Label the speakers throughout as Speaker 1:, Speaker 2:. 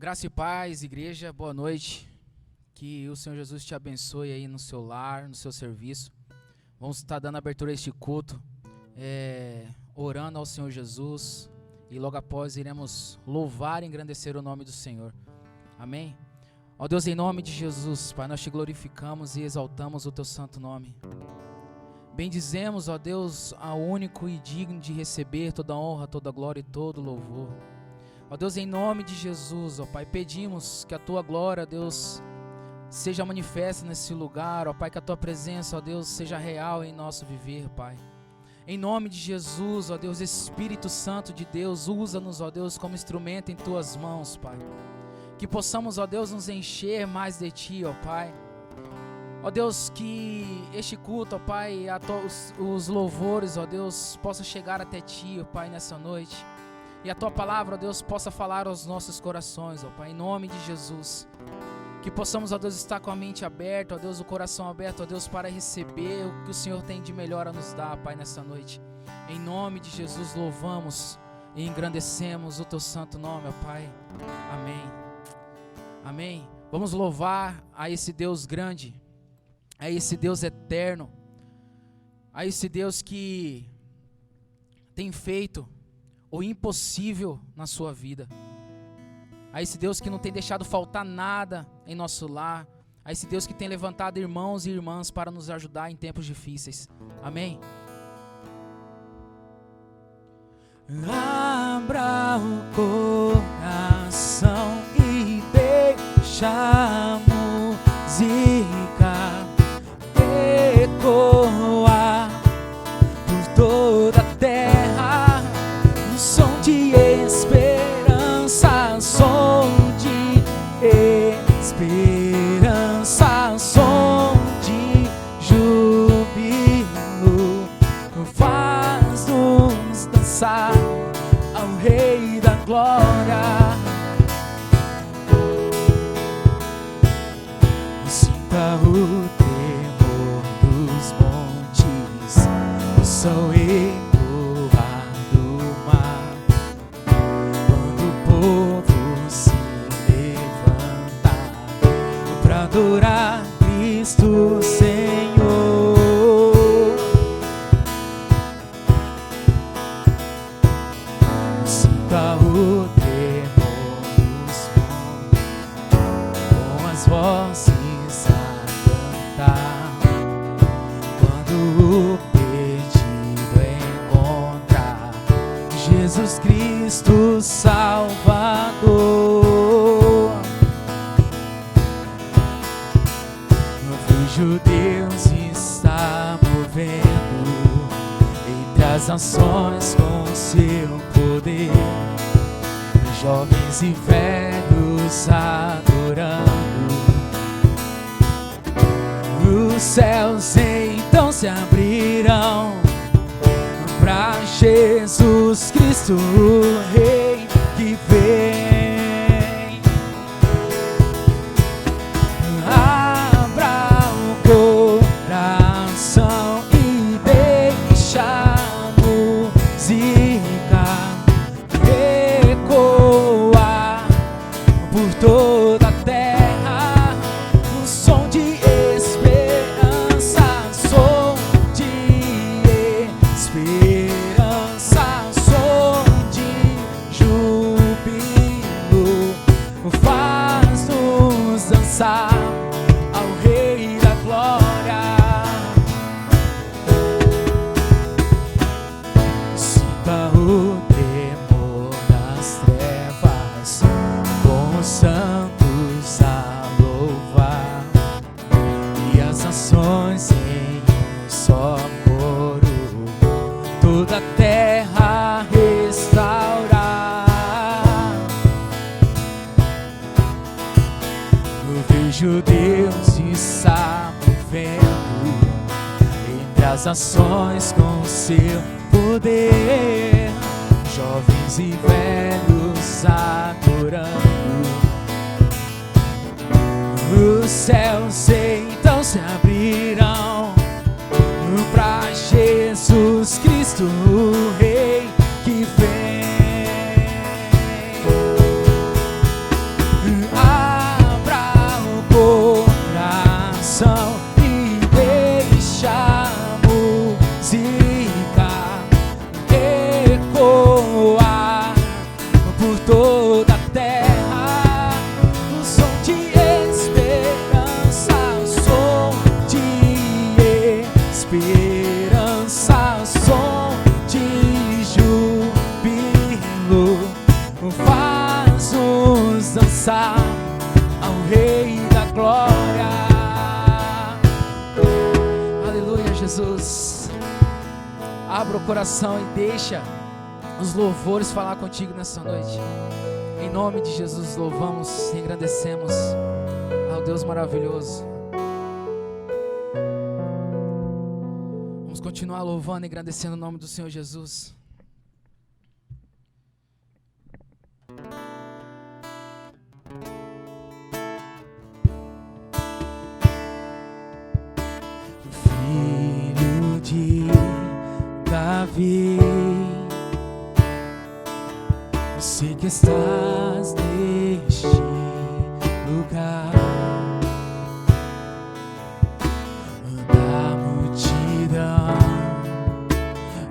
Speaker 1: Graça e paz, igreja, boa noite. Que o Senhor Jesus te abençoe aí no seu lar, no seu serviço. Vamos estar dando abertura a este culto, orando ao Senhor Jesus. E logo após iremos louvar e engrandecer o nome do Senhor. Amém? Ó Deus, em nome de Jesus, Pai, nós te glorificamos e exaltamos o teu santo nome. Bendizemos, ó Deus, ao único e digno de receber toda honra, toda glória e todo louvor. Ó Deus, em nome de Jesus, ó Pai, pedimos que a tua glória, Deus, seja manifesta nesse lugar, ó Pai, que a tua presença, ó Deus, seja real em nosso viver, Pai. Em nome de Jesus, ó Deus, Espírito Santo de Deus, usa-nos, ó Deus, como instrumento em tuas mãos, Pai. Que possamos, ó Deus, nos encher mais de ti, ó Pai. Ó Deus, que este culto, ó Pai, os louvores, ó Deus, possa chegar até ti, ó Pai, nessa noite. E a tua palavra, ó Deus, possa falar aos nossos corações, ó Pai, em nome de Jesus. Que possamos, ó Deus, estar com a mente aberta, ó Deus, o coração aberto, ó Deus, para receber o que o Senhor tem de melhor a nos dar, Pai, nessa noite. Em nome de Jesus, louvamos e engrandecemos o teu santo nome, ó Pai. Amém. Amém. Vamos louvar a esse Deus grande, a esse Deus eterno, a esse Deus que tem feito o impossível na sua vida, a esse Deus que não tem deixado faltar nada em nosso lar, a esse Deus que tem levantado irmãos e irmãs para nos ajudar em tempos difíceis. Amém? Abra o coração e deixa a música ecoar por toda a terra, um som de esperança, som de esperança, som de júbilo, faz-nos dançar ao Rei da Glória. Sinta o tremor dos montes, o som ecoar do mar, quando o povo se levanta para adorar Cristo Senhor. Sinta o tremor dos montes, com as vozes a cantar, quando o perdido encontra Jesus Cristo Salvador. Eu vejo Deus está movendo entre as nações com seu poder, jovens e velhos adorando. Os céus então se abrirão para Jesus Cristo, o Rei que vem. Abra o coração e deixa a música ecoar por toda a terra, um som de esperança, som de esperança, som de júbilo, faz-nos dançar ao Rei da Glória. Sinta o tremor das trevas, com os santos a louvar, e as nações em um só coro, toda a terra restaurar. Eu vejo Deus está movendo entre as nações com seu poder, jovens e velhos adorando. Os céus então se abrirão para Jesus Cristo, o Rei que vem. esperança, som de júbilo, faz-nos dançar ao Rei da Glória. Aleluia, Jesus. Abra o coração e deixa os louvores falar contigo nessa noite. Em nome de Jesus, louvamos e engrandecemos ao Deus maravilhoso. Vamos continuar louvando e engrandecendo o nome do Senhor Jesus. Filho de Davi, sei que estás neste lugar. Da multidão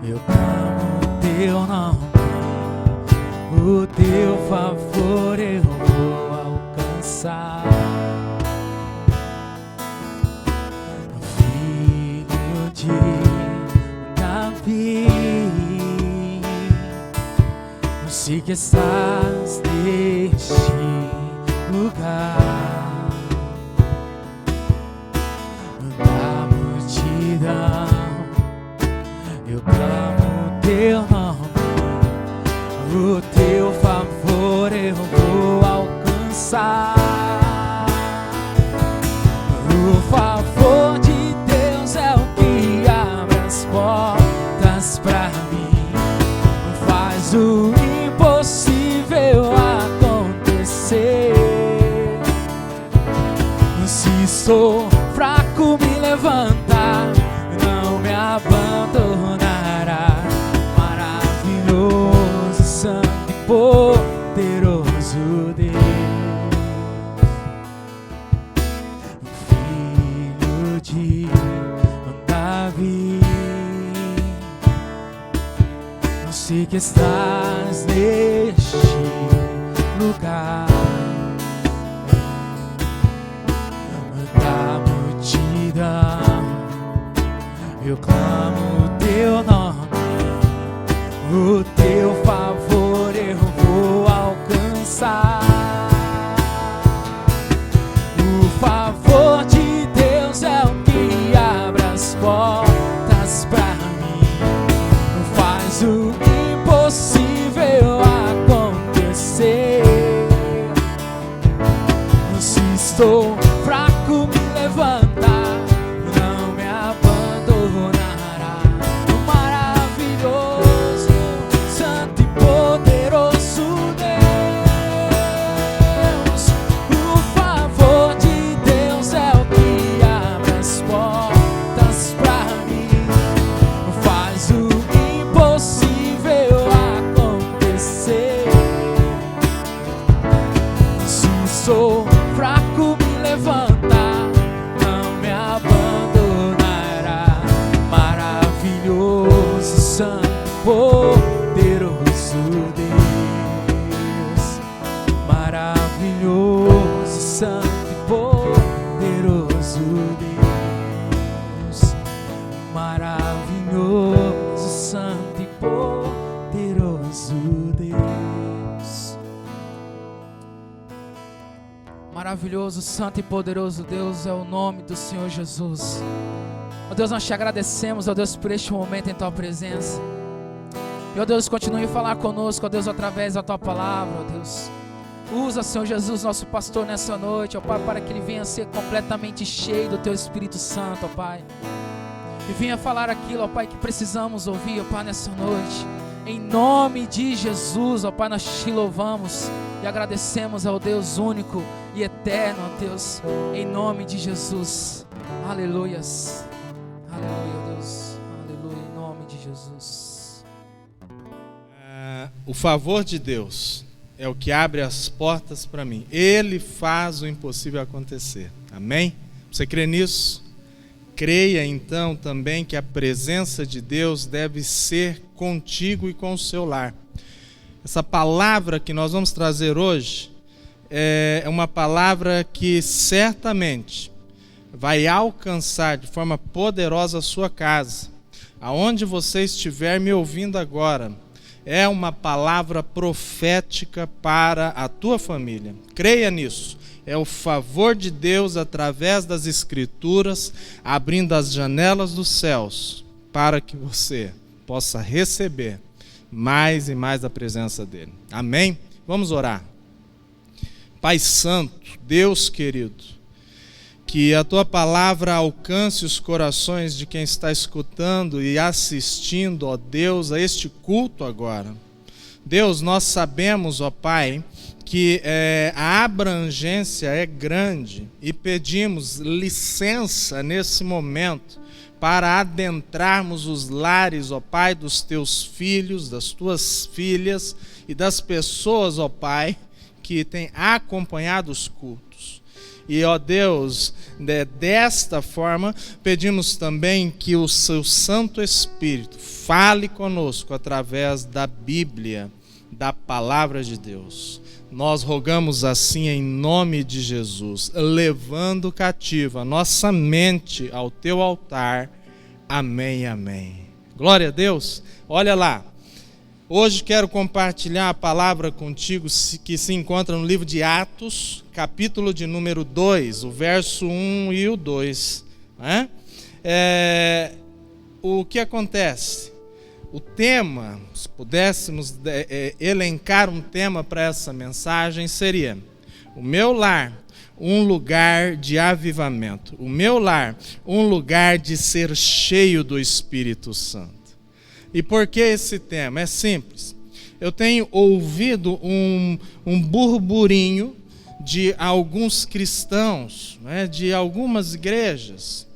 Speaker 1: eu clamo teu nome, o teu favor eu vou alcançar. Filho de Davi, sei que estás neste lugar. Da multidão eu clamo teu nome, o teu favor eu vou alcançar. O favor de Deus é o que abre as portas pra mim, faz o impossível acontecer. Se sou fraco, me levantar, não me abandonará. Maravilhoso, santo e poderoso Deus. Filho de Davi, eu sei que estás neste lugar. Da multidão eu clamo teu nome, o teu favor eu vou alcançar. O favor de Deus é o que abre as portas pra mim, faz o impossível acontecer. Se estou fraco, me levantar, não me abandonará. Maravilhoso, santo e poderoso Deus. O favor de Deus é o que abre as portas pra mim, faz o impossível acontecer. Se sou fraco, me levantar, não me abandonará. Maravilhoso, santo, poderoso Deus. Maravilhoso, santo e poderoso Deus. Maravilhoso, santo e poderoso Deus. Maravilhoso, santo e poderoso Deus é o nome do Senhor Jesus. Ó Deus, nós te agradecemos, ó Deus, por este momento em tua presença. E ó Deus, continue a falar conosco, ó Deus, através da tua palavra, ó Deus. Usa, Senhor Jesus, nosso pastor nessa noite, ó Pai, para que ele venha ser completamente cheio do teu Espírito Santo, ó Pai. E venha falar aquilo, ó Pai, que precisamos ouvir, ó Pai, nessa noite. Em nome de Jesus, ó Pai, nós te louvamos e agradecemos ao Deus único e eterno, ó Deus, em nome de Jesus. Aleluias. Aleluia, ó Deus. Aleluia, em nome de Jesus.
Speaker 2: O favor de Deus é o que abre as portas para mim. Ele faz o impossível acontecer. Amém? Você crê nisso? Creia então também que a presença de Deus deve ser contigo e com o seu lar. Essa palavra que nós vamos trazer hoje é uma palavra que certamente vai alcançar de forma poderosa a sua casa. aonde você estiver me ouvindo agora, é uma palavra profética para a tua família. Creia nisso. É o favor de Deus através das Escrituras, abrindo as janelas dos céus, para que você possa receber mais e mais a presença dele. Amém? Vamos orar. Pai Santo, Deus querido, que a tua palavra alcance os corações de quem está escutando e assistindo, ó Deus, a este culto agora. Deus, nós sabemos, ó Pai, que a abrangência é grande e pedimos licença nesse momento para adentrarmos os lares, ó Pai, dos teus filhos, das tuas filhas e das pessoas, ó Pai, que têm acompanhado os cultos. E, ó Deus, desta forma, pedimos também que o seu Santo Espírito fale conosco através da Bíblia, da Palavra de Deus. Nós rogamos assim em nome de Jesus, levando cativa a nossa mente ao teu altar. Amém, amém. Glória a Deus. Olha lá. Hoje quero compartilhar a palavra contigo que se encontra no livro de Atos, capítulo de número 2, o verso 1 e o 2. O que acontece? O tema, se pudéssemos elencar um tema para essa mensagem, seria: o meu lar, um lugar de avivamento. O meu lar, um lugar de ser cheio do Espírito Santo. E por que esse tema? É simples. Eu tenho ouvido um burburinho de alguns cristãos, de algumas igrejas,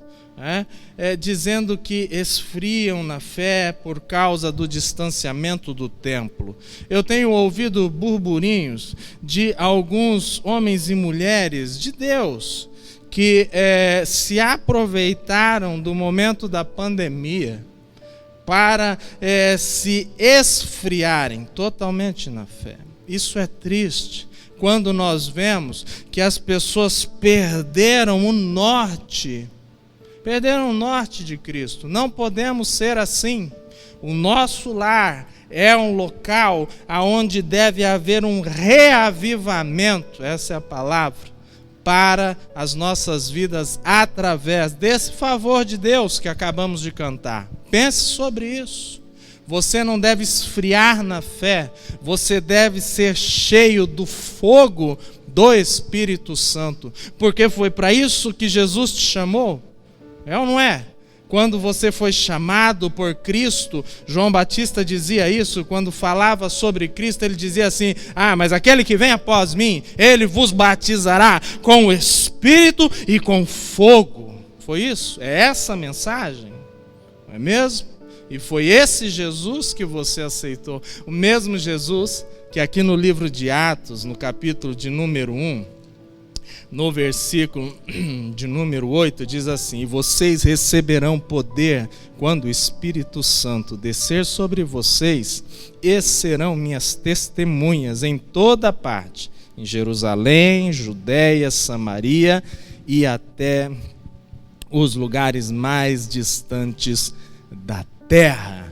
Speaker 2: dizendo que esfriam na fé por causa do distanciamento do templo. Eu tenho ouvido burburinhos de alguns homens e mulheres de Deus que se aproveitaram do momento da pandemia para se esfriarem totalmente na fé. Isso é triste, quando nós vemos que as pessoas perderam o norte de Cristo. Não podemos ser assim. O nosso lar é um local onde deve haver um reavivamento, essa é a palavra, para as nossas vidas através desse favor de Deus que acabamos de cantar. Pense sobre isso. Você não deve esfriar na fé, você deve ser cheio do fogo do Espírito Santo, porque foi para isso que Jesus te chamou. É ou não é? Quando você foi chamado por Cristo, João Batista dizia isso, quando falava sobre Cristo, ele dizia assim: mas aquele que vem após mim, ele vos batizará com o Espírito e com fogo. Foi isso? É essa a mensagem? Não é mesmo? E foi esse Jesus que você aceitou. O mesmo Jesus que aqui no livro de Atos, no capítulo de número 1, no versículo de número 8, diz assim: e vocês receberão poder quando o Espírito Santo descer sobre vocês, e serão minhas testemunhas em toda parte, em Jerusalém, Judéia, Samaria e até os lugares mais distantes da terra.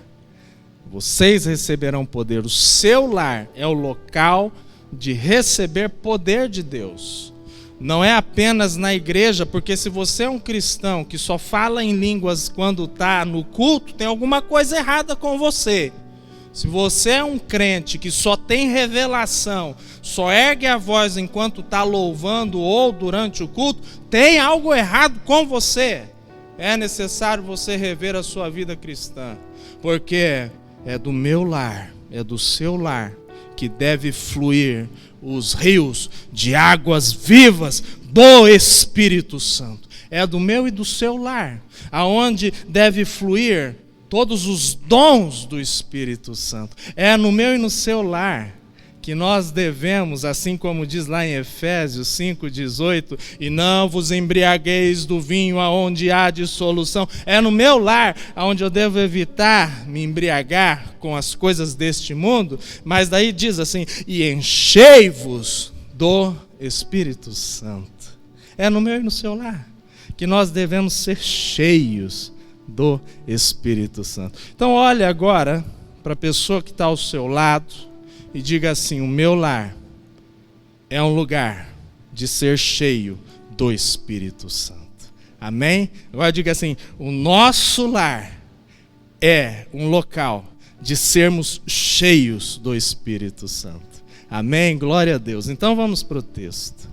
Speaker 2: Vocês receberão poder. O seu lar é o local de receber poder de Deus. Não é apenas na igreja, porque se você é um cristão que só fala em línguas quando está no culto, tem alguma coisa errada com você. Se você é um crente que só tem revelação, só ergue a voz enquanto está louvando ou durante o culto, tem algo errado com você. É necessário você rever a sua vida cristã, porque é do meu lar, é do seu lar, que deve fluir os rios de águas vivas do Espírito Santo. É do meu e do seu lar, aonde deve fluir todos os dons do Espírito Santo. É no meu e no seu lar que nós devemos, assim como diz lá em Efésios 5,18, e não vos embriagueis do vinho aonde há dissolução. É no meu lar aonde eu devo evitar me embriagar com as coisas deste mundo, mas daí diz assim: e enchei-vos do Espírito Santo. É no meu e no seu lar que nós devemos ser cheios do Espírito Santo. Então olhe agora para a pessoa que está ao seu lado e diga assim: o meu lar é um lugar de ser cheio do Espírito Santo. Amém? Agora diga assim: o nosso lar é um local de sermos cheios do Espírito Santo. Amém? Glória a Deus. Então vamos para o texto.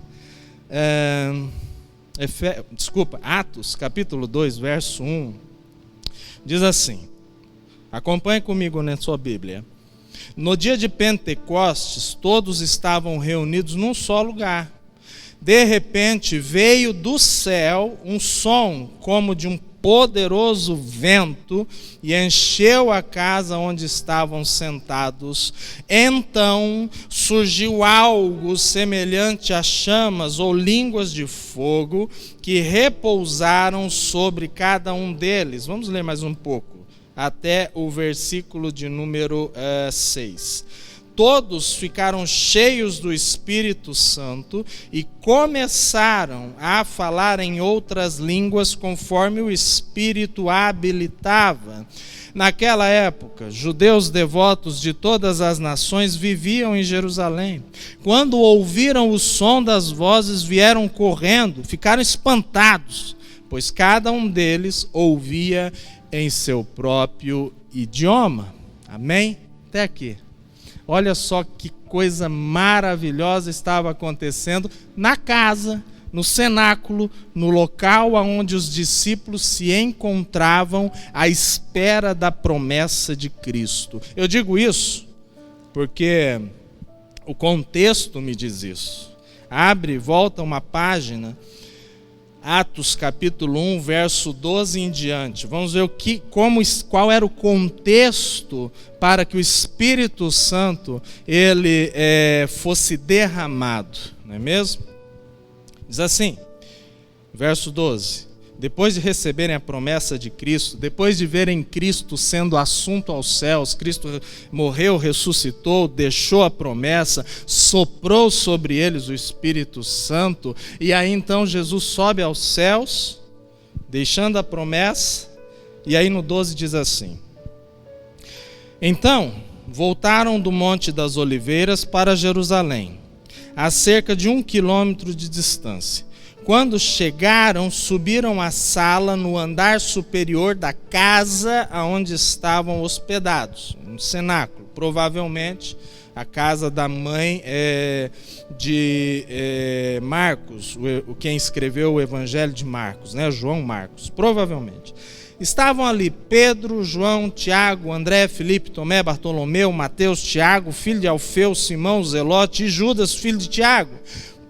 Speaker 2: Atos, capítulo 2, verso 1. Diz assim, acompanhe comigo na sua Bíblia. No dia de Pentecostes, todos estavam reunidos num só lugar. De repente veio do céu um som como de um poderoso vento e encheu a casa onde estavam sentados. Então surgiu algo semelhante a chamas ou línguas de fogo que repousaram sobre cada um deles. Vamos ler mais um pouco, até o versículo de número 6. Todos ficaram cheios do Espírito Santo e começaram a falar em outras línguas conforme o Espírito habilitava. Naquela época, judeus devotos de todas as nações viviam em Jerusalém. Quando ouviram o som das vozes, vieram correndo, ficaram espantados, pois cada um deles ouvia em seu próprio idioma. Amém? Até aqui. Olha só que coisa maravilhosa estava acontecendo na casa, no cenáculo, no local onde os discípulos se encontravam à espera da promessa de Cristo. Eu digo isso porque o contexto me diz isso. Abre e volta uma página, Atos capítulo 1, verso 12 em diante. Vamos ver qual era o contexto para que o Espírito Santo ele fosse derramado, não é mesmo? Diz assim, verso 12: depois de receberem a promessa de Cristo, depois de verem Cristo sendo assunto aos céus, Cristo morreu, ressuscitou, deixou a promessa, soprou sobre eles o Espírito Santo, e aí então Jesus sobe aos céus, deixando a promessa, e aí no 12 diz assim: então voltaram do Monte das Oliveiras para Jerusalém, a cerca de 1 quilômetro de distância. Quando chegaram, subiram à sala no andar superior da casa onde estavam hospedados, no cenáculo, provavelmente a casa da mãe de Marcos, quem escreveu o Evangelho de Marcos, né? João Marcos, provavelmente. Estavam ali Pedro, João, Tiago, André, Filipe, Tomé, Bartolomeu, Mateus, Tiago, filho de Alfeu, Simão, Zelote e Judas, filho de Tiago.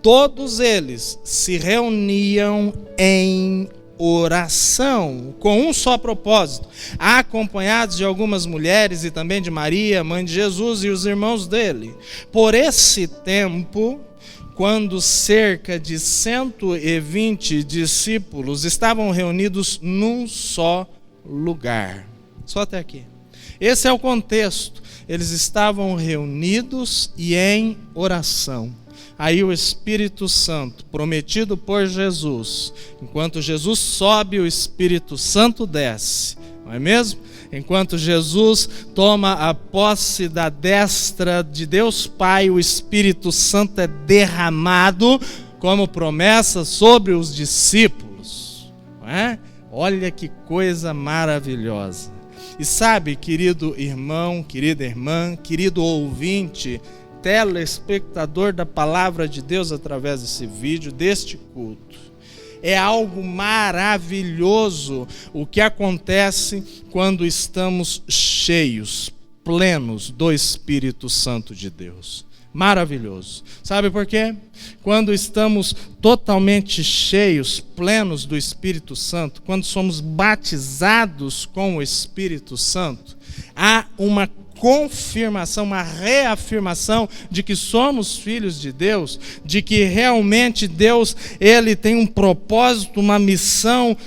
Speaker 2: Todos eles se reuniam em oração, com um só propósito, acompanhados de algumas mulheres e também de Maria, mãe de Jesus, e os irmãos dele. Por esse tempo, quando cerca de 120 discípulos estavam reunidos num só lugar. Só até aqui. Esse é o contexto. Eles estavam reunidos e em oração. Aí o Espírito Santo, prometido por Jesus, enquanto Jesus sobe, o Espírito Santo desce, não é mesmo? Enquanto Jesus toma a posse da destra de Deus Pai, o Espírito Santo é derramado como promessa sobre os discípulos, não é? Olha que coisa maravilhosa. E sabe, querido irmão, querida irmã, querido ouvinte, telespectador da palavra de Deus através desse vídeo, deste culto. É algo maravilhoso o que acontece quando estamos cheios, plenos do Espírito Santo de Deus. Maravilhoso. Sabe por quê? Quando estamos totalmente cheios, plenos do Espírito Santo, quando somos batizados com o Espírito Santo, há uma confirmação, uma reafirmação de que somos filhos de Deus, de que realmente Deus ele tem um propósito, uma missão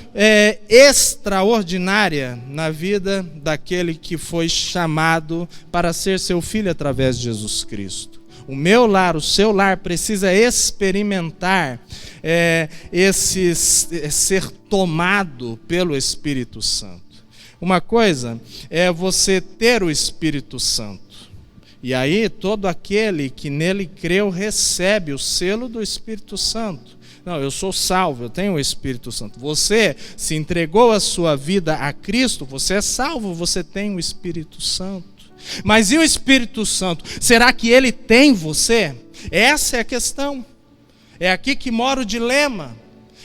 Speaker 2: extraordinária na vida daquele que foi chamado para ser seu filho através de Jesus Cristo. O meu lar, o seu lar precisa experimentar ser tomado pelo Espírito Santo. Uma coisa é você ter o Espírito Santo. E aí todo aquele que nele creu recebe o selo do Espírito Santo. Não, eu sou salvo, eu tenho o Espírito Santo. Você se entregou a sua vida a Cristo, você é salvo, você tem o Espírito Santo. Mas e o Espírito Santo? Será que ele tem você? Essa é a questão. É aqui que mora o dilema.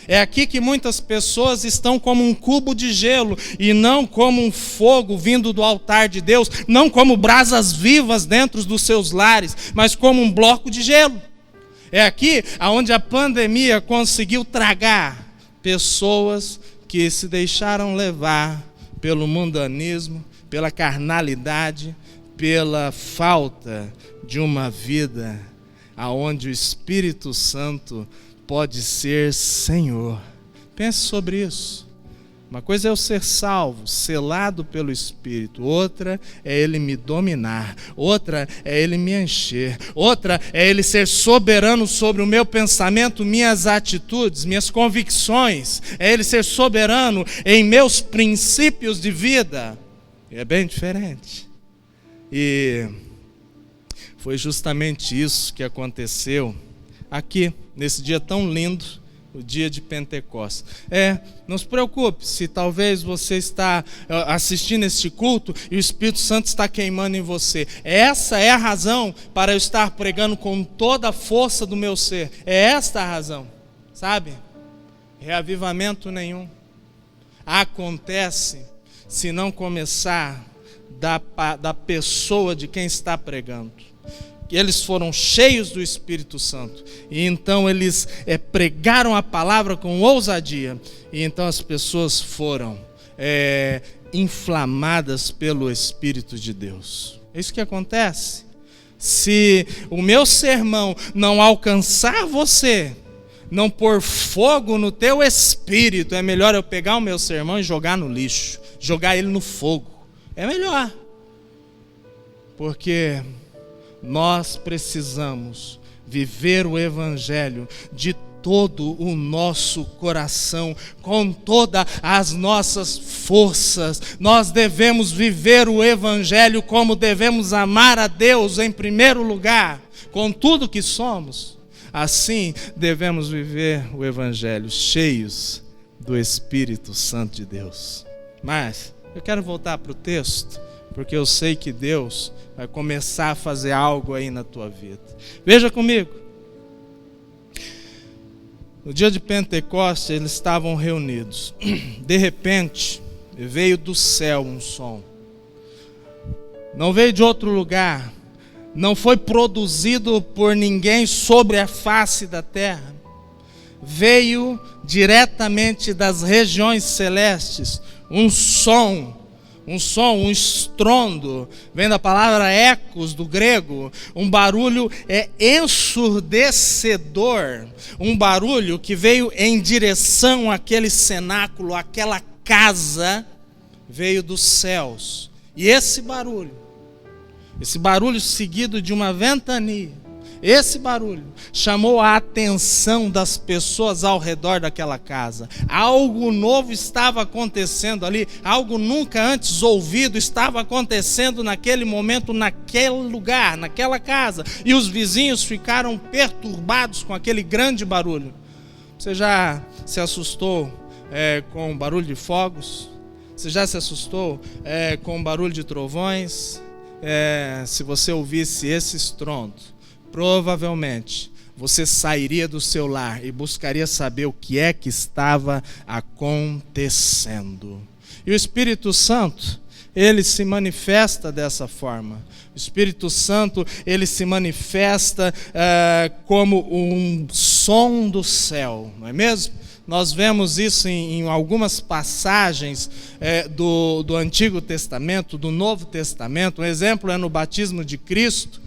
Speaker 2: É aqui que muitas pessoas estão como um cubo de gelo e não como um fogo vindo do altar de Deus, não como brasas vivas dentro dos seus lares, mas como um bloco de gelo. É aqui onde a pandemia conseguiu tragar pessoas que se deixaram levar pelo mundanismo, pela carnalidade, pela falta de uma vida aonde o Espírito Santo pode ser Senhor. Pense sobre isso. Uma coisa é eu ser salvo, selado pelo Espírito. Outra é Ele me dominar. Outra é Ele me encher. Outra é Ele ser soberano sobre o meu pensamento, minhas atitudes, minhas convicções. É Ele ser soberano em meus princípios de vida. É bem diferente. E foi justamente isso que aconteceu aqui, nesse dia tão lindo, o dia de Pentecostes. Não se preocupe se talvez você está assistindo este culto e o Espírito Santo está queimando em você. Essa é a razão para eu estar pregando com toda a força do meu ser. É esta a razão, sabe? Reavivamento nenhum acontece se não começar da pessoa de quem está pregando. Eles foram cheios do Espírito Santo, e então eles pregaram a palavra com ousadia, e então as pessoas foram inflamadas pelo Espírito de Deus. É isso que acontece. Se o meu sermão não alcançar você, não pôr fogo no teu espírito, é melhor eu pegar o meu sermão e jogar no lixo, jogar ele no fogo. É melhor, porque nós precisamos viver o Evangelho de todo o nosso coração, com todas as nossas forças. Nós devemos viver o Evangelho como devemos amar a Deus em primeiro lugar, com tudo que somos. Assim devemos viver o Evangelho, cheios do Espírito Santo de Deus. Mas eu quero voltar para o texto, porque eu sei que Deus vai começar a fazer algo aí na tua vida. Veja comigo. No dia de Pentecostes, eles estavam reunidos. De repente, veio do céu um som. Não veio de outro lugar. Não foi produzido por ninguém sobre a face da terra. Veio diretamente das regiões celestes um som, um estrondo, vem da palavra ecos do grego, um barulho ensurdecedor, um barulho que veio em direção àquele cenáculo, àquela casa, veio dos céus. E esse barulho seguido de uma ventania, esse barulho chamou a atenção das pessoas ao redor daquela casa. Algo novo estava acontecendo ali, algo nunca antes ouvido estava acontecendo naquele momento, naquele lugar, naquela casa. E os vizinhos ficaram perturbados com aquele grande barulho. Você já se assustou com o barulho de fogos? Você já se assustou com o barulho de trovões? Se você ouvisse esse estrondo, provavelmente você sairia do seu lar e buscaria saber o que é que estava acontecendo. E o Espírito Santo, ele se manifesta dessa forma. O Espírito Santo, ele se manifesta como um som do céu, não é mesmo? Nós vemos isso em algumas passagens do Antigo Testamento, do Novo Testamento. Um exemplo é no batismo de Cristo,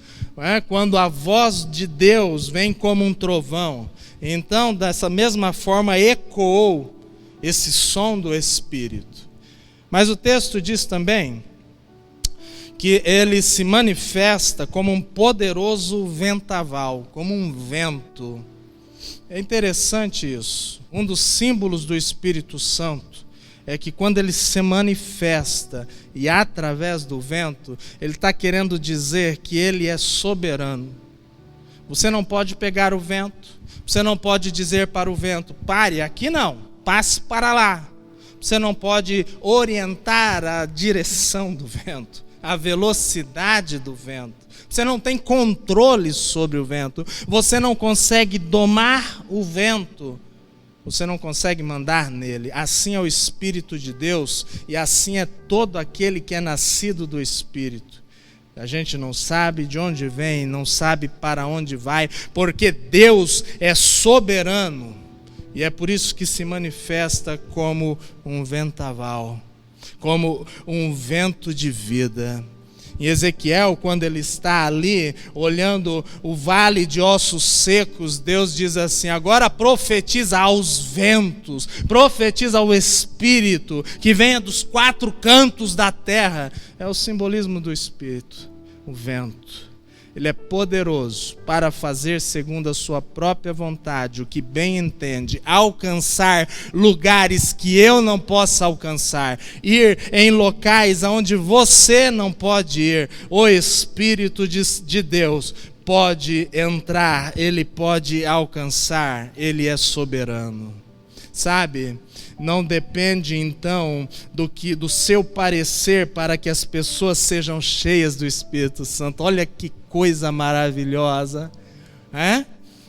Speaker 2: quando a voz de Deus vem como um trovão. Então, dessa mesma forma, ecoou esse som do Espírito. Mas o texto diz também que ele se manifesta como um poderoso vendaval, como um vento. É interessante isso. Um dos símbolos do Espírito Santo é que quando ele se manifesta e através do vento, ele está querendo dizer que ele é soberano. Você não pode pegar o vento, você não pode dizer para o vento, pare, aqui não, passe para lá. Você não pode orientar a direção do vento, a velocidade do vento. Você não tem controle sobre o vento, você não consegue domar o vento, você não consegue mandar nele. Assim é o Espírito de Deus e assim é todo aquele que é nascido do Espírito. A gente não sabe de onde vem, não sabe para onde vai, porque Deus é soberano. E é por isso que se manifesta como um vendaval, como um vento de vida. Em Ezequiel, quando ele está ali, olhando o vale de ossos secos, Deus diz assim, agora profetiza aos ventos, profetiza ao Espírito, que venha dos 4 cantos da terra. É o simbolismo do Espírito, o vento. Ele é poderoso para fazer segundo a sua própria vontade, o que bem entende, alcançar lugares que eu não possa alcançar, ir em locais onde você não pode ir. O Espírito de Deus pode entrar, ele pode alcançar, ele é soberano. Sabe? Não depende então do seu parecer para que as pessoas sejam cheias do Espírito Santo. Olha que coisa maravilhosa,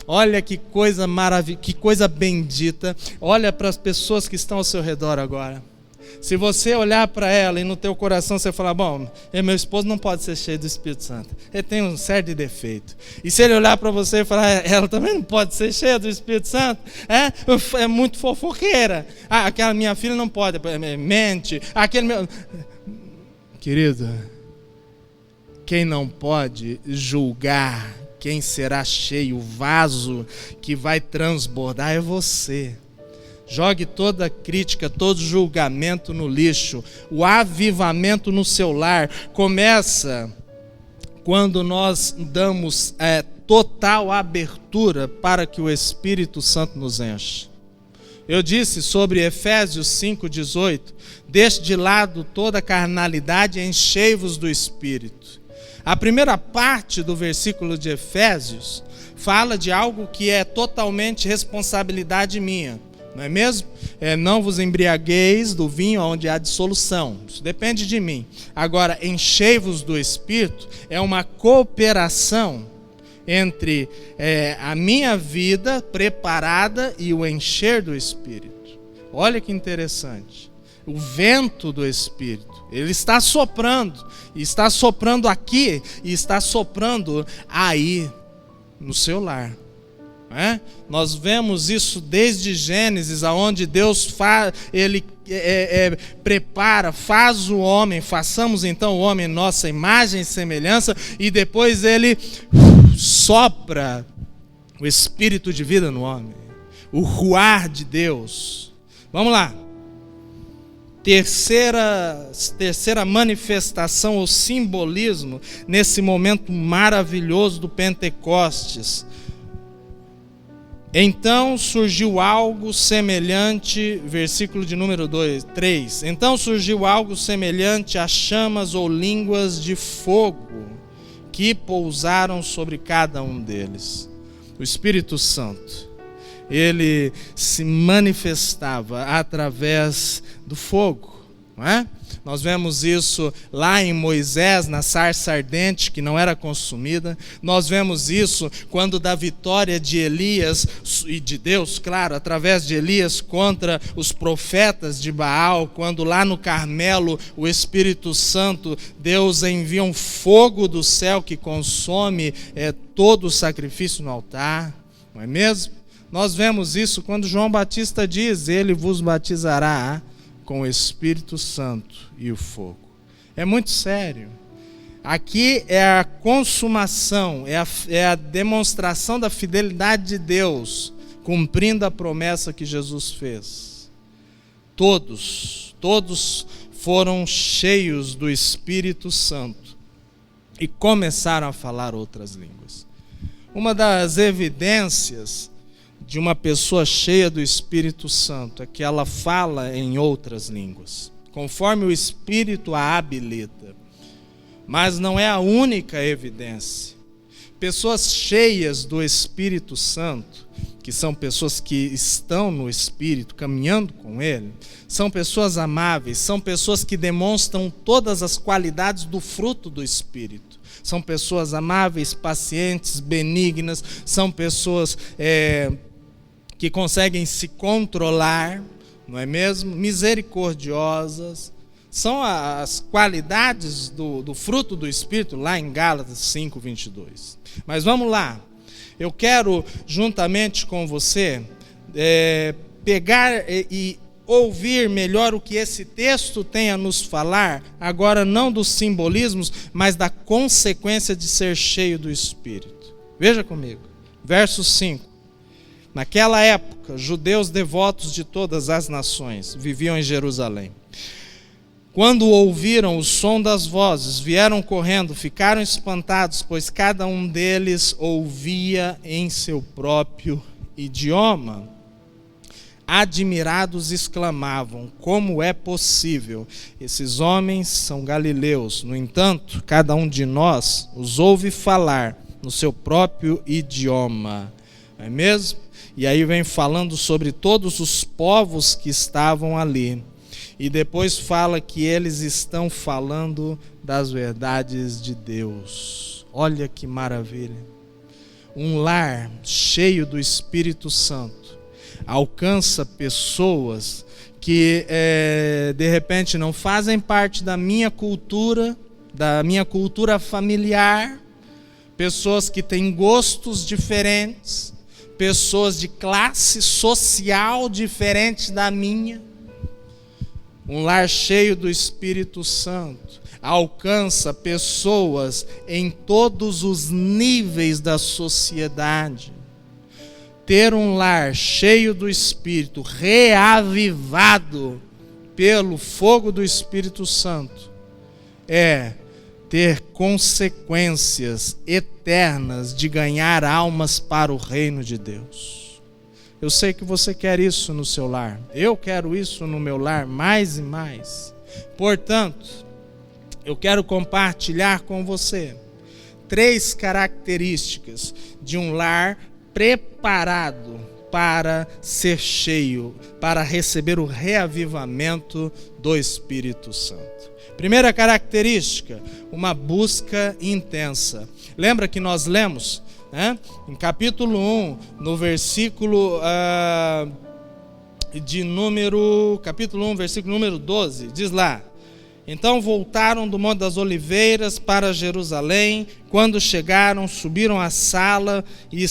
Speaker 2: Olha que coisa maravilhosa, que coisa bendita. Olha para as pessoas que estão ao seu redor agora. Se você olhar para ela e no teu coração você falar, bom, meu esposo não pode ser cheio do Espírito Santo, ele tem um certo defeito. E se ele olhar para você e falar, ela também não pode ser cheia do Espírito Santo, é muito fofoqueira. Aquela minha filha não pode, mente. Aquele meu... Querido, quem não pode julgar quem será cheio, o vaso que vai transbordar é você. Jogue toda crítica, todo julgamento no lixo. O avivamento no seu lar começa quando nós damos total abertura para que o Espírito Santo nos enche. Eu disse sobre Efésios 5,18, deixe de lado toda carnalidade e enchei-vos do Espírito. A primeira parte do versículo de Efésios fala de algo que é totalmente responsabilidade minha. Não é mesmo? Não vos embriagueis do vinho onde há dissolução. Isso depende de mim. Agora, enchei-vos do Espírito é uma cooperação entre a minha vida preparada e o encher do Espírito. Olha que interessante. O vento do Espírito, ele está soprando. E está soprando aqui e está soprando aí no seu lar. Nós vemos isso desde Gênesis, aonde Deus ele prepara, faz o homem, façamos então o homem nossa imagem e semelhança, e depois ele sopra o Espírito de vida no homem, o ruar de Deus. Vamos lá. Terceira manifestação ou simbolismo nesse momento maravilhoso do Pentecostes. Então surgiu algo semelhante, versículo de número 3. Então surgiu algo semelhante a chamas ou línguas de fogo que pousaram sobre cada um deles. O Espírito Santo, ele se manifestava através do fogo, não é? Nós vemos isso lá em Moisés, na sarça ardente que não era consumida. Nós vemos isso quando da vitória de Elias, e de Deus, claro, através de Elias contra os profetas de Baal, quando lá no Carmelo o Espírito Santo, Deus envia um fogo do céu que consome todo o sacrifício no altar, não é mesmo? Nós vemos isso quando João Batista diz, ele vos batizará com o Espírito Santo e o fogo. É muito sério. Aqui é a consumação, é a demonstração da fidelidade de Deus, cumprindo a promessa que Jesus fez. Todos foram cheios do Espírito Santo e começaram a falar outras línguas. Uma das evidências de uma pessoa cheia do Espírito Santo é que ela fala em outras línguas, conforme o Espírito a habilita. Mas não é a única evidência. Pessoas cheias do Espírito Santo, que são pessoas que estão no Espírito, caminhando com Ele, são pessoas amáveis, são pessoas que demonstram todas as qualidades do fruto do Espírito. São pessoas amáveis, pacientes, benignas, são pessoas que conseguem se controlar, não é mesmo? Misericordiosas. São as qualidades do fruto do Espírito, lá em Gálatas 5:22. Mas vamos lá. Eu quero, juntamente com você, pegar e ouvir melhor o que esse texto tem a nos falar, agora não dos simbolismos, mas da consequência de ser cheio do Espírito. Veja comigo, verso 5. Naquela época, judeus devotos de todas as nações viviam em Jerusalém. Quando ouviram o som das vozes, vieram correndo, ficaram espantados, pois cada um deles ouvia em seu próprio idioma. Admirados exclamavam: como é possível? Esses homens são galileus. No entanto, cada um de nós os ouve falar no seu próprio idioma. Não é mesmo? E aí vem falando sobre todos os povos que estavam ali. E depois fala que eles estão falando das verdades de Deus. Olha que maravilha. Um lar cheio do Espírito Santo alcança pessoas que de repente não fazem parte da minha cultura familiar, pessoas que têm gostos diferentes, pessoas de classe social diferente da minha. Um lar cheio do Espírito Santo alcança pessoas em todos os níveis da sociedade. Ter um lar cheio do Espírito, reavivado pelo fogo do Espírito Santo, é ter consequências eternas de ganhar almas para o reino de Deus. Eu sei que você quer isso no seu lar. Eu quero isso no meu lar mais e mais. Portanto, eu quero compartilhar com você 3 características de um lar preparado para ser cheio, para receber o reavivamento do Espírito Santo. Primeira característica, uma busca intensa. Lembra que nós lemos, em capítulo 1, no versículo capítulo 1, versículo número 12, diz lá: então voltaram do Monte das Oliveiras para Jerusalém. Quando chegaram, subiram à sala e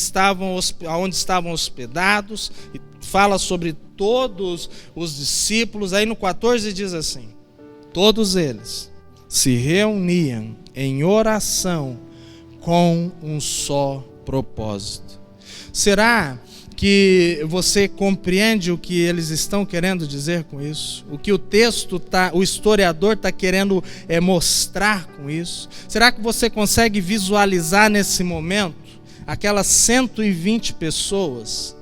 Speaker 2: onde estavam hospedados. E fala sobre todos os discípulos. Aí no 14 diz assim: todos eles se reuniam em oração com um só propósito. Será que você compreende o que eles estão querendo dizer com isso? O que o historiador está querendo mostrar com isso? Será que você consegue visualizar nesse momento aquelas 120 pessoas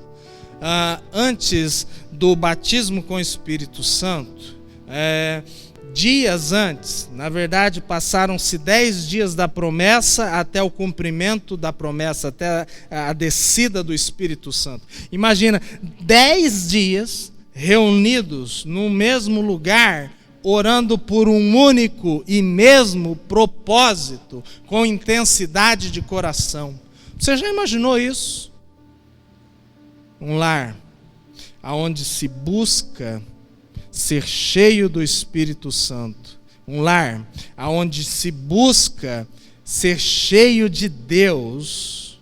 Speaker 2: antes do batismo com o Espírito Santo? Dias antes, na verdade, passaram-se 10 dias da promessa até o cumprimento da promessa, até a descida do Espírito Santo. Imagina, 10 dias reunidos no mesmo lugar, orando por um único e mesmo propósito, com intensidade de coração. Você já imaginou isso? Um lar onde se busca ser cheio do Espírito Santo. Um lar onde se busca ser cheio de Deus.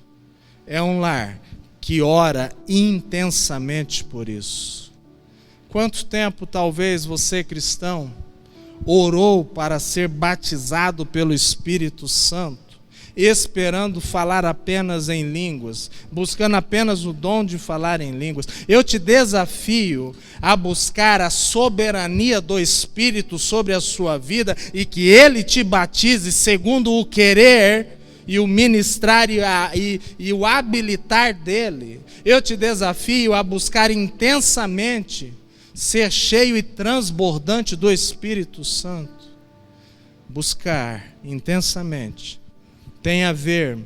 Speaker 2: É um lar que ora intensamente por isso. Quanto tempo talvez você, cristão, orou para ser batizado pelo Espírito Santo, esperando falar apenas em línguas, buscando apenas o dom de falar em línguas? Eu te desafio a buscar a soberania do Espírito sobre a sua vida e que Ele te batize segundo o querer e o ministrar e o habilitar dele. Eu te desafio a buscar intensamente ser cheio e transbordante do Espírito Santo. Buscar intensamente tem a ver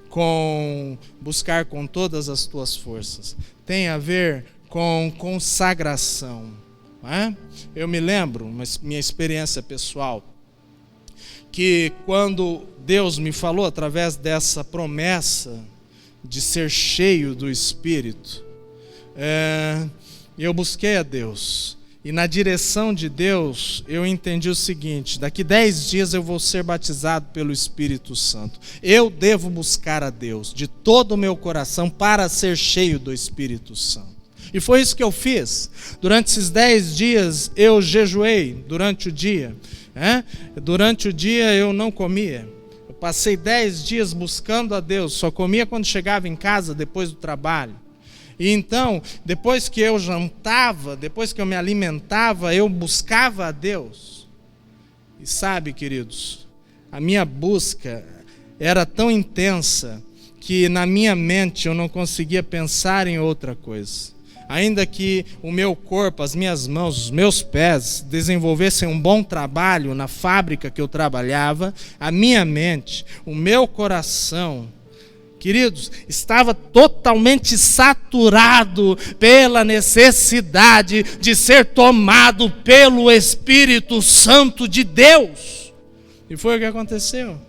Speaker 2: com buscar com todas as tuas forças. Tem a ver com consagração. Não é? Eu me lembro, minha experiência pessoal, que quando Deus me falou através dessa promessa de ser cheio do Espírito, eu busquei a Deus. E na direção de Deus, eu entendi o seguinte: daqui 10 dias eu vou ser batizado pelo Espírito Santo. Eu devo buscar a Deus de todo o meu coração para ser cheio do Espírito Santo. E foi isso que eu fiz. Durante esses 10 dias eu jejuei durante o dia. Durante o dia eu não comia. Eu passei 10 dias buscando a Deus. Só comia quando chegava em casa depois do trabalho. E então, depois que eu jantava, depois que eu me alimentava, eu buscava a Deus. E sabe, queridos, a minha busca era tão intensa que na minha mente eu não conseguia pensar em outra coisa. Ainda que o meu corpo, as minhas mãos, os meus pés desenvolvessem um bom trabalho na fábrica que eu trabalhava, a minha mente, o meu coração, queridos, estava totalmente saturado pela necessidade de ser tomado pelo Espírito Santo de Deus. E foi o que aconteceu.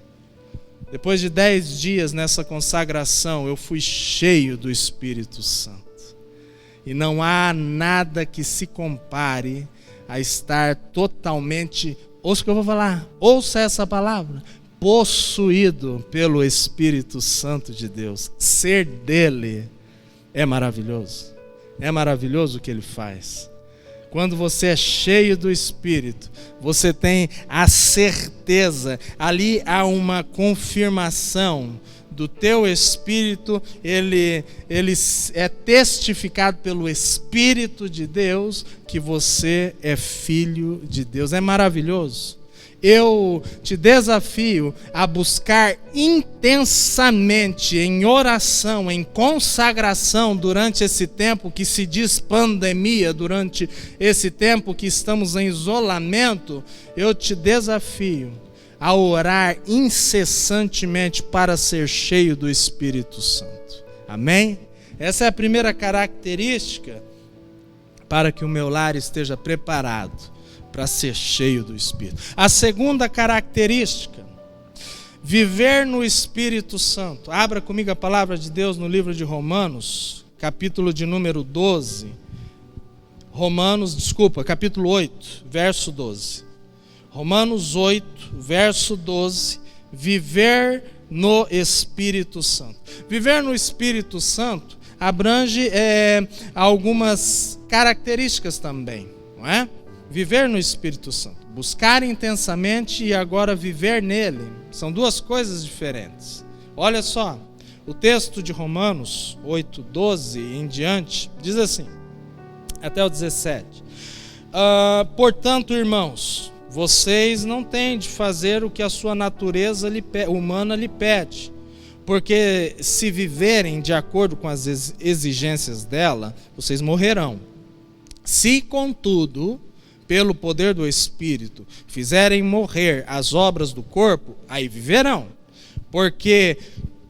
Speaker 2: Depois de 10 dias nessa consagração, eu fui cheio do Espírito Santo. E não há nada que se compare a estar totalmente, ouça o que eu vou falar, ouça essa palavra, possuído pelo Espírito Santo de Deus. Ser dele é maravilhoso. É maravilhoso o que ele faz. Quando você é cheio do Espírito, você tem a certeza, ali há uma confirmação do teu Espírito, ele é testificado pelo Espírito de Deus que você é filho de Deus. É maravilhoso. Eu te desafio a buscar intensamente em oração, em consagração durante esse tempo que se diz pandemia, durante esse tempo que estamos em isolamento. Eu te desafio a orar incessantemente para ser cheio do Espírito Santo. Amém? Essa é a primeira característica para que o meu lar esteja preparado para ser cheio do Espírito. A segunda característica, viver no Espírito Santo. Abra comigo a palavra de Deus no livro de Romanos, capítulo de número 12. Capítulo 8, verso 12. Romanos 8, verso 12, viver no Espírito Santo. Viver no Espírito Santo abrange algumas características também, não é? Viver no Espírito Santo, buscar intensamente e agora viver nele, são duas coisas diferentes. Olha só, o texto de Romanos 8, 12 em diante, diz assim, até o 17. Portanto, irmãos, vocês não têm de fazer o que a sua natureza humana lhe pede, porque se viverem de acordo com as exigências dela, vocês morrerão. Se, contudo, pelo poder do Espírito, fizerem morrer as obras do corpo, aí viverão. Porque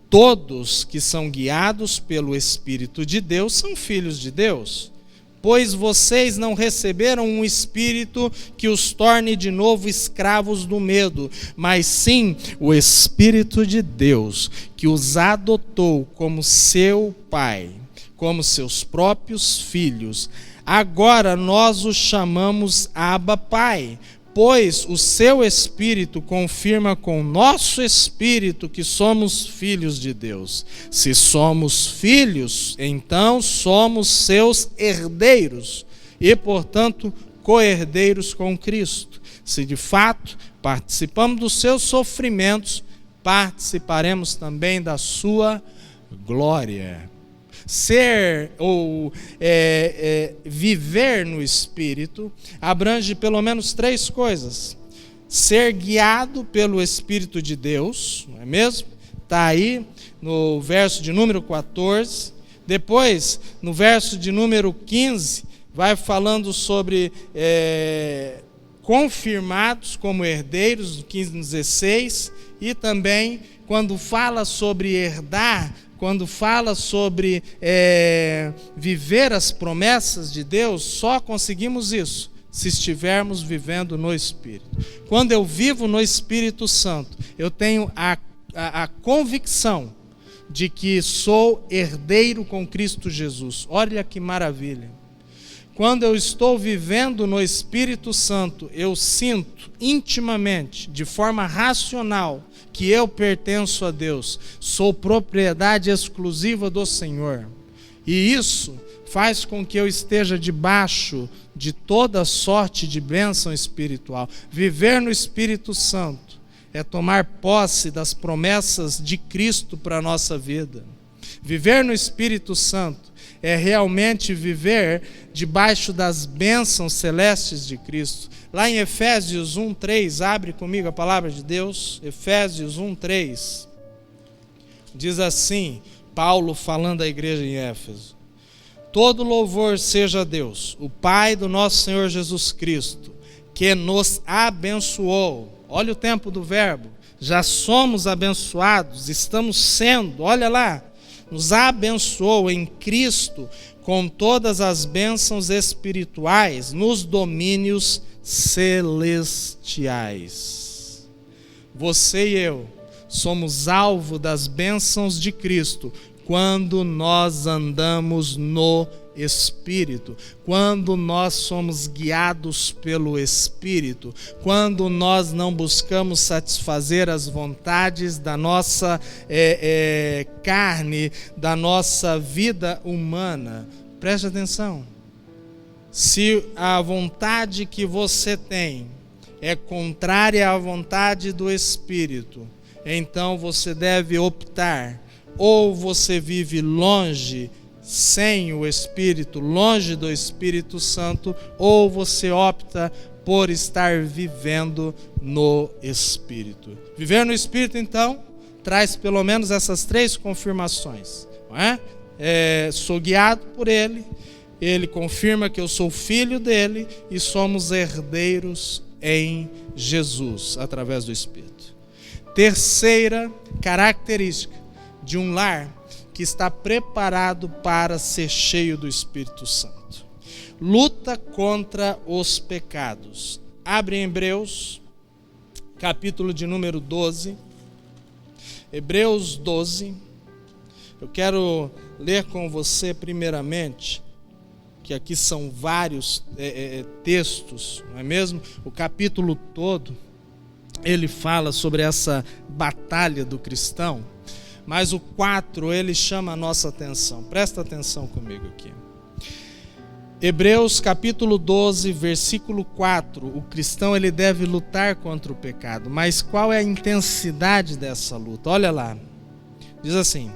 Speaker 2: todos que são guiados pelo Espírito de Deus são filhos de Deus. Pois vocês não receberam um espírito que os torne de novo escravos do medo, mas sim o Espírito de Deus, que os adotou como seu Pai, como seus próprios filhos. Agora nós os chamamos Abba Pai, pois o seu Espírito confirma com o nosso Espírito que somos filhos de Deus. Se somos filhos, então somos seus herdeiros e, portanto, co-herdeiros com Cristo. Se de fato participamos dos seus sofrimentos, participaremos também da sua glória. Ser ou viver no Espírito abrange pelo menos 3 coisas. Ser guiado pelo Espírito de Deus, não é mesmo? Está aí no verso de número 14. Depois, no verso de número 15, vai falando sobre confirmados como herdeiros, 15 e 16, e também quando fala sobre herdar, quando fala sobre viver as promessas de Deus, só conseguimos isso se estivermos vivendo no Espírito. Quando eu vivo no Espírito Santo, eu tenho a convicção de que sou herdeiro com Cristo Jesus. Olha que maravilha. Quando eu estou vivendo no Espírito Santo, eu sinto intimamente, de forma racional, que eu pertenço a Deus, sou propriedade exclusiva do Senhor. E isso faz com que eu esteja debaixo de toda sorte de bênção espiritual. Viver no Espírito Santo é tomar posse das promessas de Cristo para a nossa vida. Viver no Espírito Santo é realmente viver debaixo das bênçãos celestes de Cristo. Lá em Efésios 1:3, abre comigo a palavra de Deus, Efésios 1:3, diz assim, Paulo falando à igreja em Éfeso: todo louvor seja a Deus, o Pai do nosso Senhor Jesus Cristo, que nos abençoou. Olha o tempo do verbo, já somos abençoados, estamos sendo, olha lá, nos abençoou em Cristo com todas as bênçãos espirituais nos domínios celestiais. Você e eu somos alvo das bênçãos de Cristo quando nós andamos no Espírito, quando nós somos guiados pelo Espírito, quando nós não buscamos satisfazer as vontades da nossa carne, da nossa vida humana. Preste atenção. Se a vontade que você tem é contrária à vontade do Espírito, então você deve optar, ou você vive longe, sem o Espírito, longe do Espírito Santo, ou você opta por estar vivendo no Espírito. Viver no Espírito, então, traz pelo menos essas 3 confirmações. Não é? Sou guiado por Ele, Ele confirma que eu sou filho dEle e somos herdeiros em Jesus, através do Espírito. Terceira característica de um lar que está preparado para ser cheio do Espírito Santo. Luta contra os pecados. Abre em Hebreus, capítulo de número 12. Hebreus 12. Eu quero ler com você primeiramente, que aqui são vários textos, não é mesmo? O capítulo todo, ele fala sobre essa batalha do cristão. Mas o 4, ele chama a nossa atenção. Presta atenção comigo aqui. Hebreus capítulo 12, versículo 4. O cristão, ele deve lutar contra o pecado. Mas qual é a intensidade dessa luta? Olha lá. Diz assim: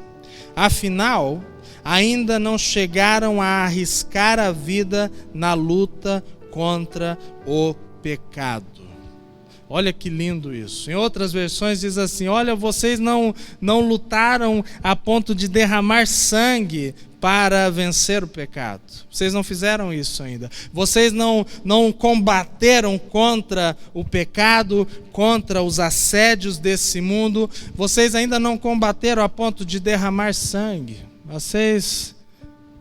Speaker 2: afinal, ainda não chegaram a arriscar a vida na luta contra o pecado. Olha que lindo isso. Em outras versões diz assim: olha, vocês não lutaram a ponto de derramar sangue para vencer o pecado. Vocês não fizeram isso ainda. Vocês não combateram contra o pecado, contra os assédios desse mundo. Vocês ainda não combateram a ponto de derramar sangue. Vocês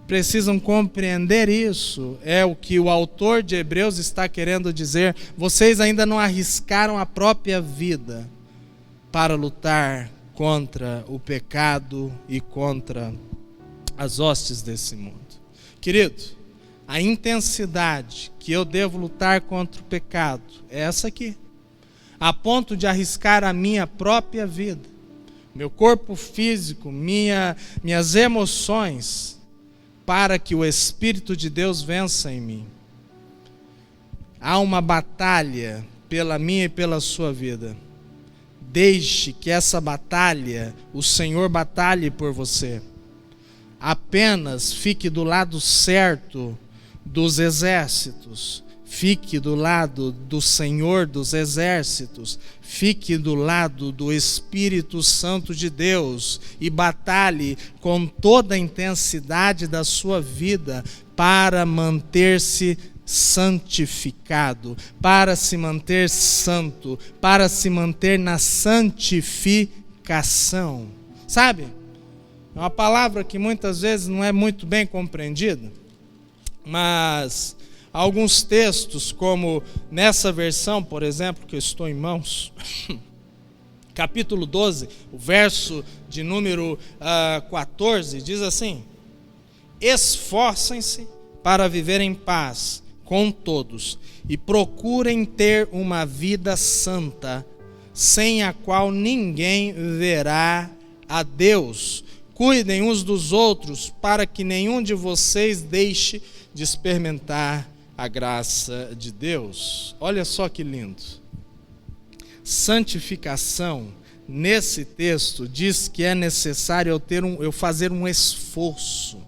Speaker 2: precisam compreender isso. É o que o autor de Hebreus está querendo dizer. Vocês ainda não arriscaram a própria vida para lutar contra o pecado e contra as hostes desse mundo. Querido, a intensidade que eu devo lutar contra o pecado é essa aqui. A ponto de arriscar a minha própria vida, meu corpo físico, minhas emoções, para que o Espírito de Deus vença em mim. Há uma batalha pela minha e pela sua vida. Deixe que essa batalha, o Senhor batalhe por você. Apenas fique do lado certo dos exércitos. Fique do lado do Senhor dos Exércitos, fique do lado do Espírito Santo de Deus e batalhe com toda a intensidade da sua vida para manter-se santificado, para se manter santo, para se manter na santificação. Sabe? É uma palavra que muitas vezes não é muito bem compreendida, mas alguns textos, como nessa versão, por exemplo, que eu estou em mãos, capítulo 12, o verso de número 14, diz assim: esforcem-se para viver em paz com todos e procurem ter uma vida santa, sem a qual ninguém verá a Deus. Cuidem uns dos outros, para que nenhum de vocês deixe de experimentar a graça de Deus. Olha só que lindo. Santificação, nesse texto, diz que é necessário eu fazer um esforço.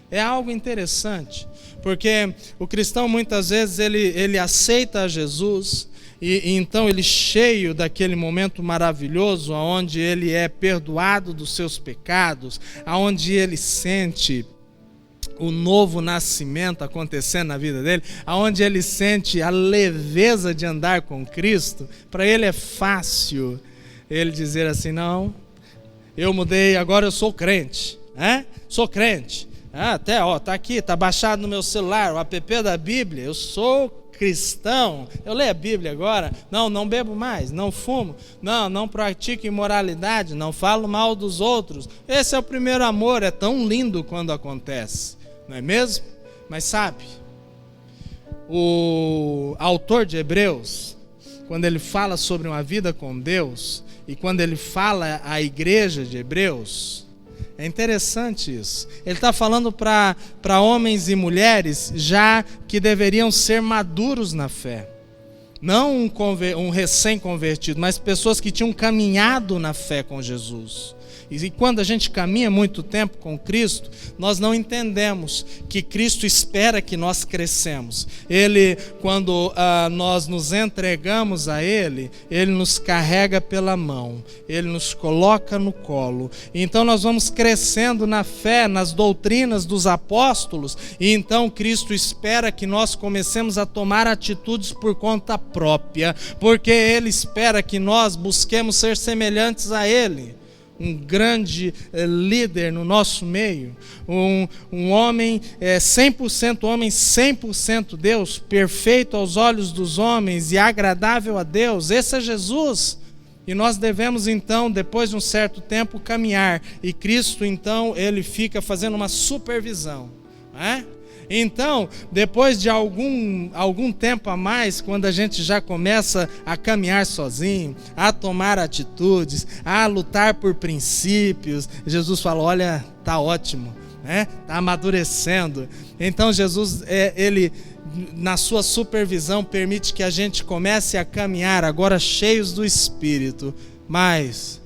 Speaker 2: É algo interessante, porque o cristão muitas vezes ele aceita a Jesus e então ele, cheio daquele momento maravilhoso onde ele é perdoado dos seus pecados, onde ele sente o novo nascimento acontecendo na vida dele, onde ele sente a leveza de andar com Cristo, para ele é fácil ele dizer assim: não, eu mudei, agora eu sou crente, sou crente. Até, tá aqui, tá baixado no meu celular, o app da Bíblia, eu sou cristão, eu leio a Bíblia agora, não bebo mais, não fumo, não pratico imoralidade, não falo mal dos outros. Esse é o primeiro amor, é tão lindo quando acontece, não é mesmo? Mas sabe, o autor de Hebreus, quando ele fala sobre uma vida com Deus, e quando ele fala à igreja de Hebreus, é interessante isso. Ele está falando para homens e mulheres já que deveriam ser maduros na fé. Não um recém-convertido, mas pessoas que tinham caminhado na fé com Jesus. E quando a gente caminha muito tempo com Cristo, nós não entendemos que Cristo espera que nós crescemos. Ele, quando nós nos entregamos a Ele, Ele nos carrega pela mão, Ele nos coloca no colo. Então nós vamos crescendo na fé, nas doutrinas dos apóstolos, e então Cristo espera que nós comecemos a tomar atitudes por conta própria, porque Ele espera que nós busquemos ser semelhantes a Ele. Um grande líder no nosso meio, um homem 100% homem, 100% Deus, perfeito aos olhos dos homens e agradável a Deus. Esse é Jesus. E nós devemos então, depois de um certo tempo, caminhar. E Cristo então, Ele fica fazendo uma supervisão, né? Então, depois de algum tempo a mais, quando a gente já começa a caminhar sozinho, a tomar atitudes, a lutar por princípios, Jesus fala: olha, tá ótimo, né? Tá amadurecendo. Então Jesus, ele, na sua supervisão, permite que a gente comece a caminhar agora cheios do Espírito, mas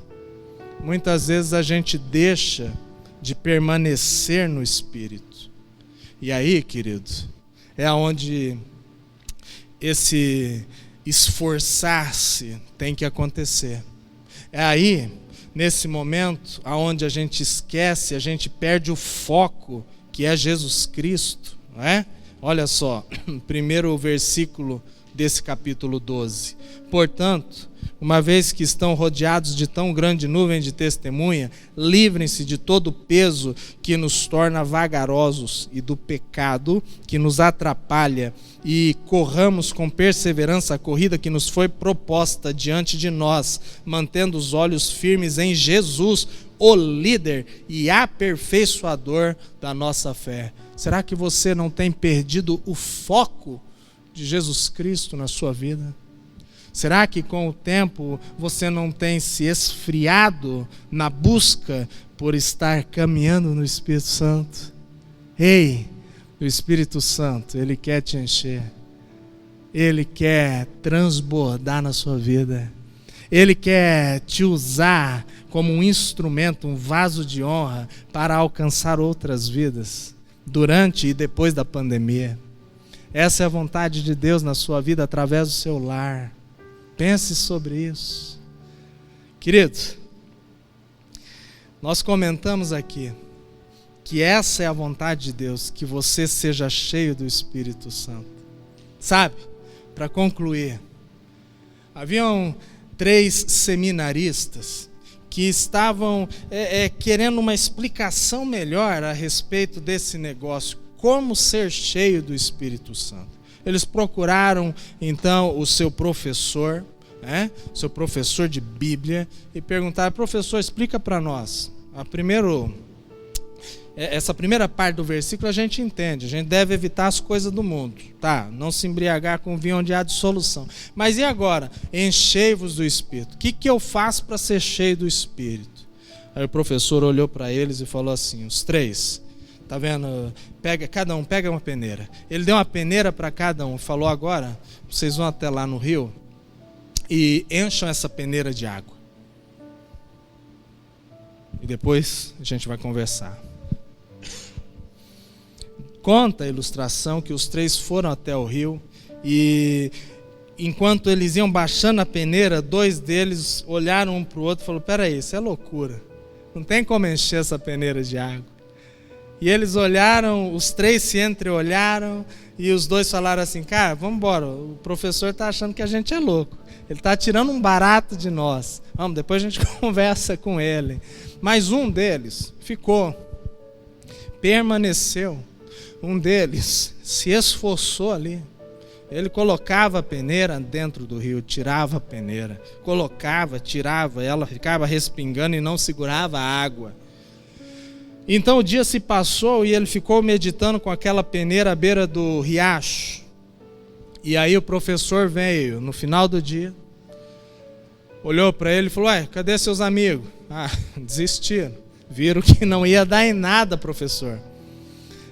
Speaker 2: muitas vezes a gente deixa de permanecer no Espírito. E aí, querido, é onde esse esforçar-se tem que acontecer. É aí, nesse momento, onde a gente esquece, a gente perde o foco, que é Jesus Cristo, não é? Olha só, primeiro versículo desse capítulo 12. Portanto, uma vez que estão rodeados de tão grande nuvem de testemunha, livrem-se de todo o peso que nos torna vagarosos e do pecado que nos atrapalha, e corramos com perseverança a corrida que nos foi proposta diante de nós, mantendo os olhos firmes em Jesus, o líder e aperfeiçoador da nossa fé. Será que você não tem perdido o foco de Jesus Cristo na sua vida? Será que com o tempo você não tem se esfriado na busca por estar caminhando no Espírito Santo? Ei, o Espírito Santo, Ele quer te encher. Ele quer transbordar na sua vida. Ele quer te usar como um instrumento, um vaso de honra para alcançar outras vidas durante e depois da pandemia. Essa é a vontade de Deus na sua vida através do seu lar. Pense sobre isso. Querido, nós comentamos aqui que essa é a vontade de Deus, que você seja cheio do Espírito Santo. Sabe, para concluir, haviam 3 seminaristas que estavam querendo uma explicação melhor a respeito desse negócio, como ser cheio do Espírito Santo. Eles procuraram então o seu professor, seu professor de Bíblia, e perguntaram: professor, explica para nós. Essa primeira parte do versículo a gente entende, a gente deve evitar as coisas do mundo, tá? Não se embriagar com vinho onde há dissolução. Mas e agora? Enchei-vos do Espírito. O que eu faço para ser cheio do Espírito? Aí o professor olhou para eles e falou assim: os 3, tá vendo? Cada um pega uma peneira. Ele deu uma peneira para cada um, falou: agora vocês vão até lá no rio e encham essa peneira de água. E depois a gente vai conversar. Conta a ilustração que os 3 foram até o rio e enquanto eles iam baixando a peneira, 2 deles olharam um para o outro e falaram: peraí, isso é loucura, não tem como encher essa peneira de água. E eles olharam, os 3 se entreolharam e os 2 falaram assim: cara, vamos embora, o professor está achando que a gente é louco, ele está tirando um barato de nós, vamos, depois a gente conversa com ele. Mas um deles ficou, permaneceu. Um deles se esforçou ali. Ele colocava a peneira dentro do rio, tirava a peneira, colocava, tirava, ela ficava respingando e não segurava a água. Então o dia se passou e ele ficou meditando com aquela peneira à beira do riacho. E aí o professor veio no final do dia, olhou para ele e falou: ué, cadê seus amigos? Ah, desistiram, viram que não ia dar em nada, professor.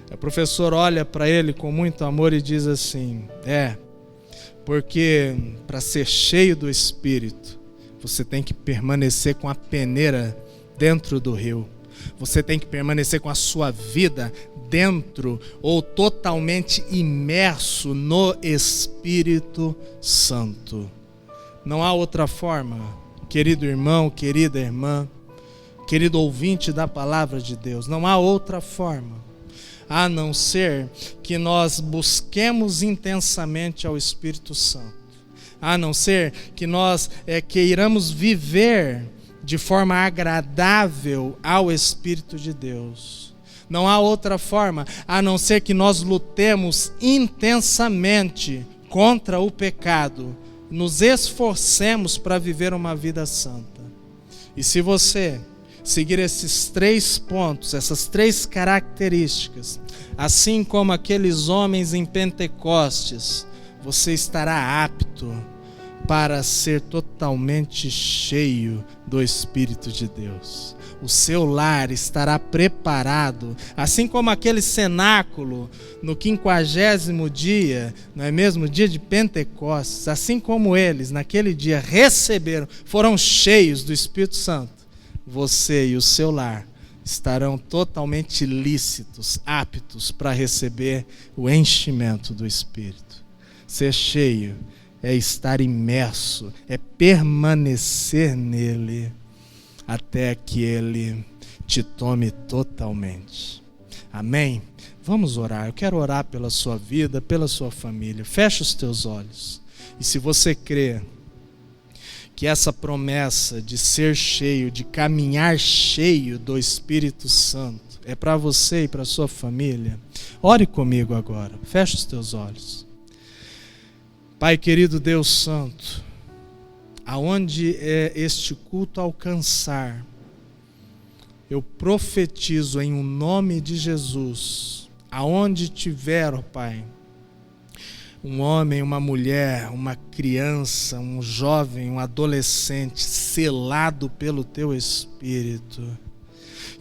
Speaker 2: O professor olha para ele com muito amor e diz assim: porque para ser cheio do Espírito, você tem que permanecer com a peneira dentro do rio. Você tem que permanecer com a sua vida dentro ou totalmente imerso no Espírito Santo. Não há outra forma, querido irmão, querida irmã, querido ouvinte da palavra de Deus, não há outra forma a não ser que nós busquemos intensamente ao Espírito Santo, a não ser que nós queiramos viver de forma agradável ao Espírito de Deus. Não há outra forma a não ser que nós lutemos intensamente contra o pecado, nos esforcemos para viver uma vida santa. E se você seguir esses 3 pontos, essas 3 características, assim como aqueles homens em Pentecostes, você estará apto para ser totalmente cheio do Espírito de Deus. O seu lar estará preparado, assim como aquele cenáculo no 50º dia, não é mesmo? Dia de Pentecostes, assim como eles naquele dia receberam, foram cheios do Espírito Santo. Você e o seu lar estarão totalmente lícitos, aptos para receber o enchimento do Espírito. Ser cheio é estar imerso, é permanecer nele até que ele te tome totalmente. Amém? Vamos orar. Eu quero orar pela sua vida, pela sua família. Fecha os teus olhos. E se você crê que essa promessa de ser cheio, de caminhar cheio do Espírito Santo é para você e para a sua família, ore comigo agora. Fecha os teus olhos. Pai querido Deus Santo, aonde este culto alcançar, eu profetizo em nome de Jesus, aonde tiver, ó Pai, um homem, uma mulher, uma criança, um jovem, um adolescente selado pelo Teu Espírito,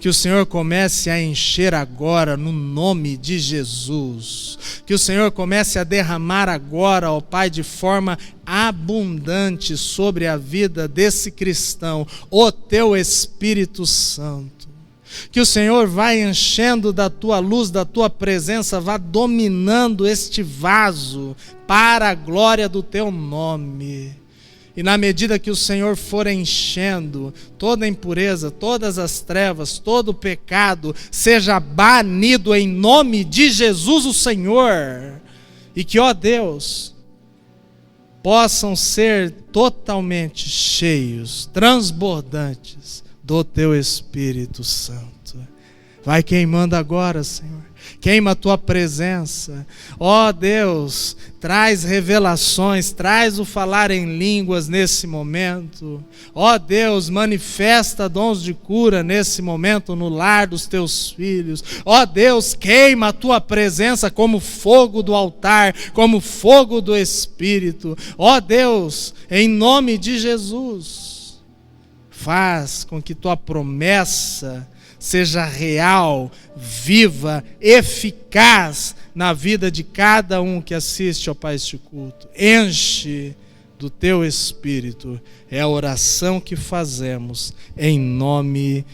Speaker 2: que o Senhor comece a encher agora no nome de Jesus, que o Senhor comece a derramar agora, ó Pai, de forma abundante sobre a vida desse cristão, o Teu Espírito Santo. Que o Senhor vai enchendo da tua luz, da tua presença, vá dominando este vaso para a glória do teu nome. E na medida que o Senhor for enchendo, toda a impureza, todas as trevas, todo o pecado, seja banido em nome de Jesus o Senhor. E que, ó Deus, possam ser totalmente cheios, transbordantes do teu Espírito Santo. Vai queimando agora, Senhor. Queima a tua presença. Ó Deus, traz revelações, traz o falar em línguas nesse momento. Ó Deus, manifesta dons de cura nesse momento no lar dos teus filhos. Ó Deus, queima a tua presença como fogo do altar, como fogo do Espírito. Ó Deus, em nome de Jesus, faz com que tua promessa seja real, viva, eficaz na vida de cada um que assiste, ó Pai, este culto. Enche do teu Espírito. É a oração que fazemos em nome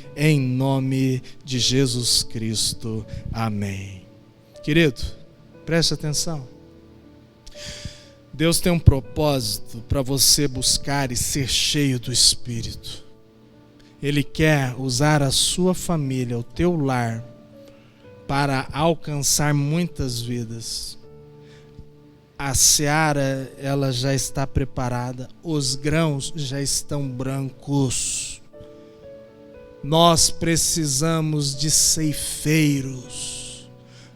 Speaker 2: de Jesus Cristo. Amém. Querido, preste atenção. Deus tem um propósito para você buscar e ser cheio do Espírito. Ele quer usar a sua família, o teu lar, para alcançar muitas vidas. A seara, ela já está preparada, os grãos já estão brancos. Nós precisamos de ceifeiros,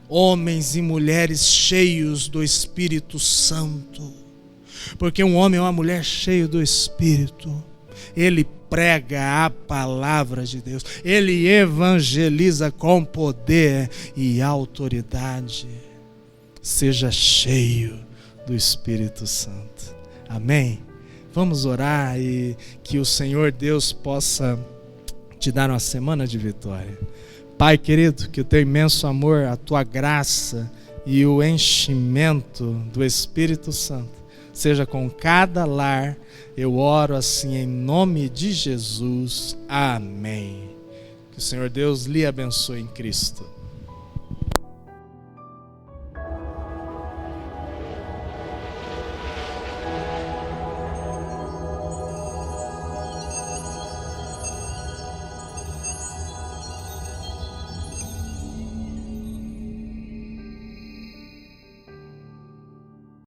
Speaker 2: homens e mulheres cheios do Espírito Santo. Porque um homem ou uma mulher cheio do Espírito, ele prega a palavra de Deus, ele evangeliza com poder e autoridade. Seja cheio do Espírito Santo. Amém? Vamos orar e que o Senhor Deus possa te dar uma semana de vitória. Pai querido, que o teu imenso amor, a tua graça e o enchimento do Espírito Santo seja com cada lar. Eu oro assim em nome de Jesus. Amém. Que o Senhor Deus lhe abençoe em Cristo.